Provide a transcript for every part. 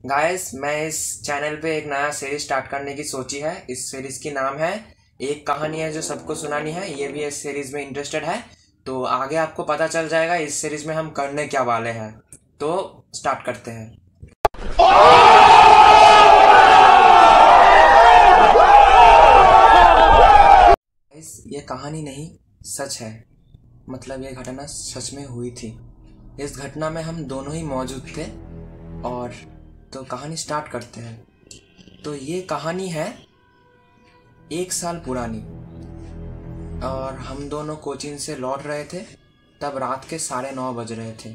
Guys, मैं इस channel पे एक नया सीरीज स्टार्ट करने की सोची है। इस सीरीज की नाम है एक कहानी है जो सबको सुनानी है। ये भी इस सीरीज में इंटरेस्टेड है, तो आगे आपको पता चल जाएगा इस सीरीज में हम करने क्या वाले हैं। तो स्टार्ट करते हैं। गाइस, ये कहानी नहीं, सच है। मतलब ये घटना सच में हुई थी। इस घटना में हम दोनों ही मौजूद थे। और तो कहानी स्टार्ट करते हैं। तो ये कहानी है 1 साल पुरानी। और हम दोनों कोचिंग से लौट रहे थे। तब रात के 9:30 बज रहे थे।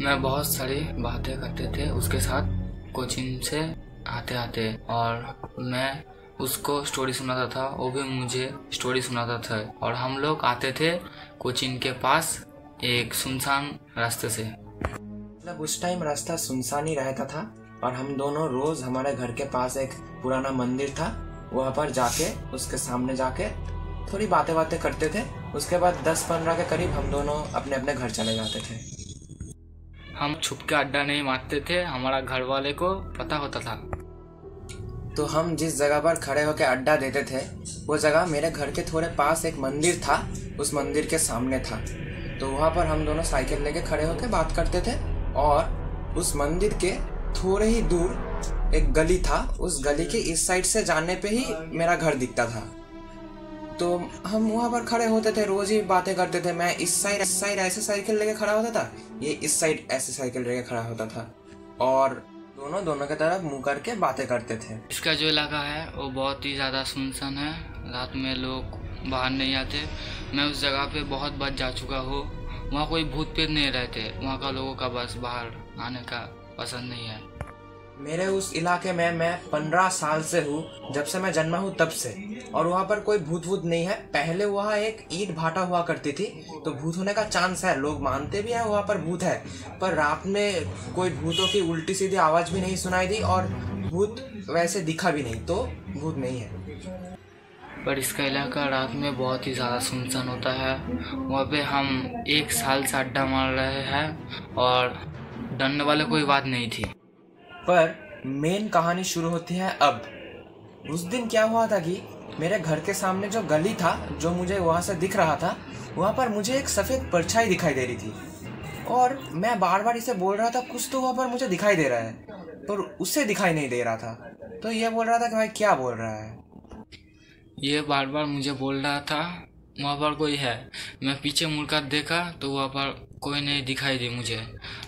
मैं बहुत सारी बातें करते थे उसके साथ कोचिंग से आते आते, और मैं उसको स्टोरी सुनाता था, वो भी मुझे स्टोरी सुनाता था। और हम लोग आते थे कोचिंग के पास एक सुनसान रास्ते से। मतलब उस टाइम रास्ता सुनसान ही रहता था। और हम दोनों रोज हमारे घर के पास एक पुराना मंदिर था, वहाँ पर जाके उसके सामने जाके थोड़ी बातें बातें करते थे। उसके बाद 10-15 के करीब हम दोनों अपने अपने घर चले जाते थे। हम छुप के अड्डा नहीं मारते थे, हमारा घर वाले को पता होता था। तो हम जिस जगह पर खड़े होकर अड्डा देते थे, वो जगह मेरे घर के थोड़े पास एक मंदिर था, उस मंदिर के सामने था। तो वहाँ पर हम दोनों साइकिल लेके खड़े होकर बात करते थे। और उस मंदिर के थोड़े ही दूर एक गली था, उस गली के इस साइड से जाने पे ही मेरा घर दिखता था। तो हम वहाँ पर खड़े होते थे, रोज ही बातें करते थे। मैं इस साइड ऐसे साइकिल लेके खड़ा होता था, ये इस साइड ऐसे साइकिल लेके खड़ा होता था। और दोनों दोनों की तरफ मुंह करके बातें करते थे। इसका जो इलाका है वो बहुत ही ज़्यादा सुनसान है, रात में लोग बाहर नहीं आते। मैं उस जगह पे बहुत बार जा चुका हूँ। वहाँ कोई भूत प्रेत नहीं रहते, वहाँ का लोगों का बस बाहर आने का पसंद नहीं है। मेरे उस इलाके में मैं 15 साल से हूँ, जब से मैं जन्मा हूँ तब से। और वहाँ पर कोई भूत वूत नहीं है। पहले वहाँ एक ईंट भाटा हुआ करती थी, तो भूत होने का चांस है, लोग मानते भी हैं वहाँ पर भूत है। पर रात में कोई भूतों की उल्टी सीधी आवाज़ भी नहीं सुनाई दी, और भूत वैसे दिखा भी नहीं, तो भूत नहीं है। पर इसका इलाका रात में बहुत ही ज़्यादा सुनसान होता है। वहाँ पे हम 1 साल से अड्डा मार रहे हैं और डरने वाले कोई बात नहीं थी। पर मेन कहानी शुरू होती है अब। उस दिन क्या हुआ था कि मेरे घर के सामने जो गली था, जो मुझे वहां से दिख रहा था, वहां पर मुझे एक सफेद परछाई दिखाई दे रही थी। और मैं बार बार इसे बोल रहा था कुछ तो वहां पर मुझे दिखाई दे रहा है, पर उसे दिखाई नहीं दे रहा था। तो ये बोल रहा था कि भाई क्या बोल रहा है। ये बार बार मुझे बोल रहा था वहाँ पर कोई है। मैं पीछे मुड़कर देखा तो वहाँ पर कोई नहीं दिखाई दी मुझे,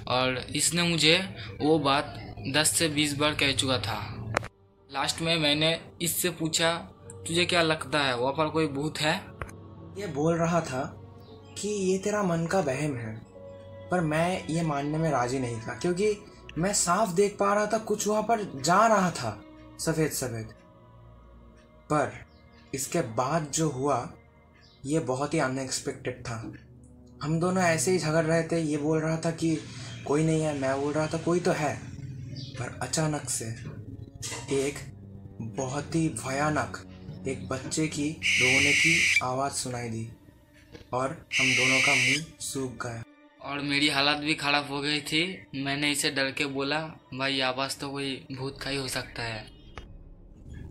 और इसने मुझे वो बात 10 से 20 बार कह चुका था। लास्ट में मैंने इससे पूछा, तुझे क्या लगता है वहाँ पर कोई भूत है? ये बोल रहा था कि ये तेरा मन का वहम है। पर मैं ये मानने में राजी नहीं था, क्योंकि मैं साफ देख पा रहा था कुछ वहां पर जा रहा था, सफेद सफेद। पर इसके बाद जो हुआ, ये बहुत ही अनएक्सपेक्टेड था। हम दोनों ऐसे ही झगड़ रहे थे। ये बोल रहा था कि कोई नहीं है, मैं बोल रहा था कोई तो है। पर अचानक से एक बहुत ही भयानक एक बच्चे की रोने की आवाज़ सुनाई दी, और हम दोनों का मुंह सूख गया। और मेरी हालत भी ख़राब हो गई थी। मैंने इसे डर के बोला, भाई आवाज़ तो कोई भूत का ही हो सकता है।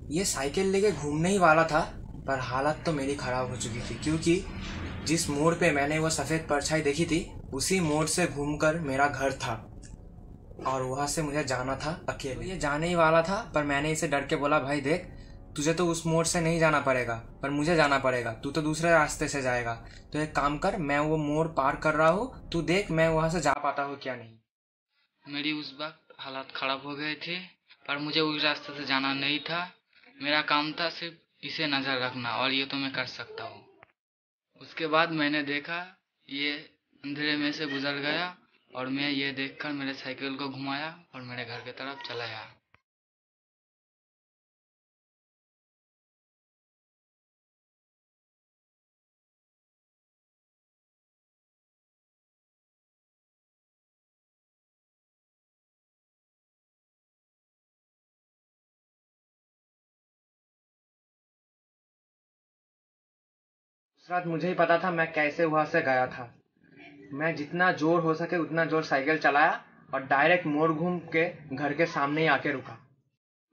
ये साइकिल लेके घूमने ही वाला था, पर हालत तो मेरी खराब हो चुकी थी, क्योंकि जिस मोड़ पे मैंने वो सफ़ेद परछाई देखी थी, उसी मोड़ से घूमकर मेरा घर था। और वहाँ से मुझे जाना था अकेले। तो ये जाने ही वाला था, पर मैंने इसे डर के बोला, भाई देख, तुझे तो उस मोड़ से नहीं जाना पड़ेगा, पर मुझे जाना पड़ेगा। तू तो दूसरे रास्ते से जाएगा, तो एक काम कर, मैं वो मोड़ पार कर रहा हूँ, तू देख मैं वहाँ से जा पाता हूँ क्या नहीं। मेरी उस वक्त हालत ख़राब हो गई थी, पर मुझे उस रास्ते से जाना नहीं था। मेरा काम था सिर्फ इसे नज़र रखना, और ये तो मैं कर सकता हूँ। उसके बाद मैंने देखा ये अंधेरे में से गुजर गया, और मैं ये देखकर मेरे साइकिल को घुमाया और मेरे घर की तरफ चला गया। उस रात मुझे ही पता था मैं कैसे वहाँ से गया था। मैं जितना जोर हो सके उतना जोर साइकिल चलाया, और डायरेक्ट मोड़ घूम के घर के सामने ही आके रुका।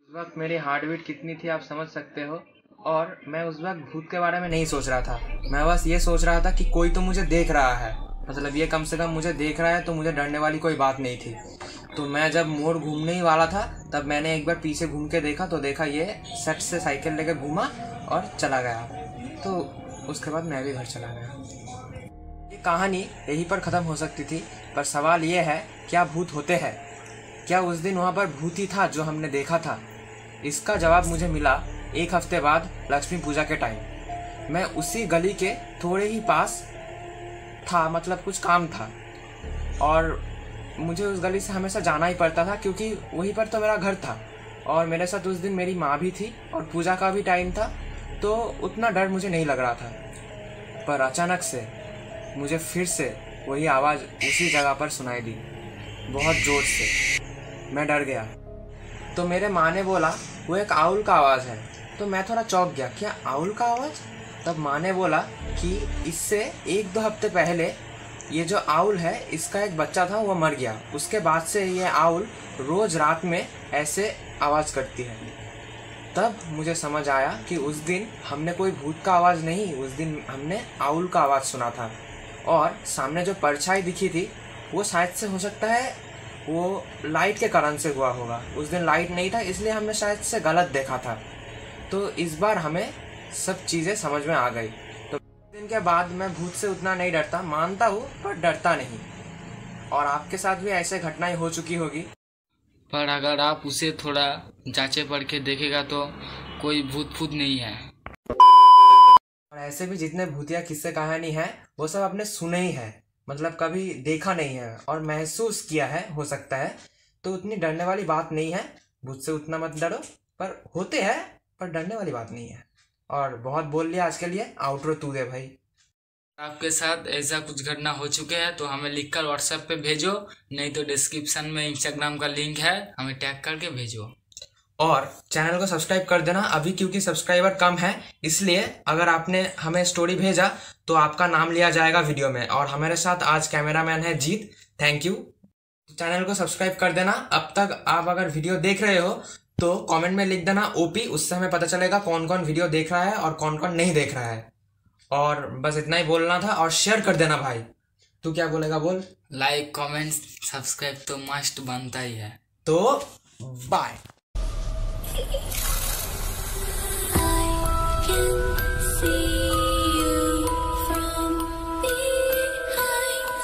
उस वक्त मेरी हार्ट बीट कितनी थी आप समझ सकते हो। और मैं उस वक्त भूत के बारे में नहीं सोच रहा था, मैं बस ये सोच रहा था कि कोई तो मुझे देख रहा है, मतलब ये कम से कम मुझे देख रहा है तो मुझे डरने वाली कोई बात नहीं थी। तो मैं जब मोड़ घूमने ही वाला था तब मैंने एक बार पीछे घूम के देखा तो देखा ये सट से साइकिल लेकर घूमा और चला गया। तो उसके बाद मैं भी घर चला गया। ये कहानी यहीं पर ख़त्म हो सकती थी, पर सवाल ये है क्या भूत होते हैं? क्या उस दिन वहाँ पर भूत ही था जो हमने देखा था? इसका जवाब मुझे मिला एक हफ्ते बाद लक्ष्मी पूजा के टाइम। मैं उसी गली के थोड़े ही पास था, मतलब कुछ काम था और मुझे उस गली से हमेशा जाना ही पड़ता था क्योंकि वहीं पर तो मेरा घर था। और मेरे साथ उस दिन मेरी माँ भी थी और पूजा का भी टाइम था, तो उतना डर मुझे नहीं लग रहा था। पर अचानक से मुझे फिर से वही आवाज़ उसी जगह पर सुनाई दी, बहुत ज़ोर से। मैं डर गया। तो मेरे माँ ने बोला वो एक आउल का आवाज़ है। तो मैं थोड़ा चौंक गया, क्या आउल का आवाज़? तब माँ ने बोला कि इससे 1-2 हफ्ते पहले ये जो आउल है इसका एक बच्चा था, वो मर गया। उसके बाद से ये आउल रोज़ रात में ऐसे आवाज़ करती है। तब मुझे समझ आया कि उस दिन हमने कोई भूत का आवाज़ नहीं, उस दिन हमने आउल का आवाज़ सुना था। और सामने जो परछाई दिखी थी वो शायद से हो सकता है वो लाइट के कारण से हुआ होगा। उस दिन लाइट नहीं था इसलिए हमने शायद से गलत देखा था। तो इस बार हमें सब चीज़ें समझ में आ गई। तो दिन के बाद मैं भूत से उतना नहीं डरता, मानता हूँ पर डरता नहीं। और आपके साथ भी ऐसे घटनाएं हो चुकी होगी। पर अगर आप उसे थोड़ा जांचे पढ़ के देखेगा तो कोई भूत फूत नहीं है। और ऐसे भी जितने भूतिया किस्से कहानी है वो सब आपने सुने ही है, मतलब कभी देखा नहीं है और महसूस किया है हो सकता है। तो उतनी डरने वाली बात नहीं है, भूत से उतना मत डरो। पर होते हैं पर डरने वाली बात नहीं है। और बहुत बोल लिया आज के लिए, आउटरो तू दे भाई। आपके साथ ऐसा कुछ घटना हो चुके हैं तो हमें लिखकर व्हाट्सएप पे भेजो, नहीं तो डिस्क्रिप्शन में इंस्टाग्राम का लिंक है, हमें टैग करके भेजो। और चैनल को सब्सक्राइब कर देना अभी, क्योंकि सब्सक्राइबर कम है, इसलिए अगर आपने हमें स्टोरी भेजा तो आपका नाम लिया जाएगा वीडियो में। और हमारे साथ आज कैमरामैन है जीत, थैंक यू। चैनल को सब्सक्राइब कर देना। अब तक आप अगर वीडियो देख रहे हो तो कमेंट में लिख देना ओपी, उससे हमें पता चलेगा कौन कौन वीडियो देख रहा है और कौन कौन नहीं देख रहा है। और बस इतना ही बोलना था। और शेयर कर देना भाई। तू क्या बोलेगा बोल? लाइक कमेंट सब्सक्राइब तो मस्ट बनता ही है। तो बाय। I can see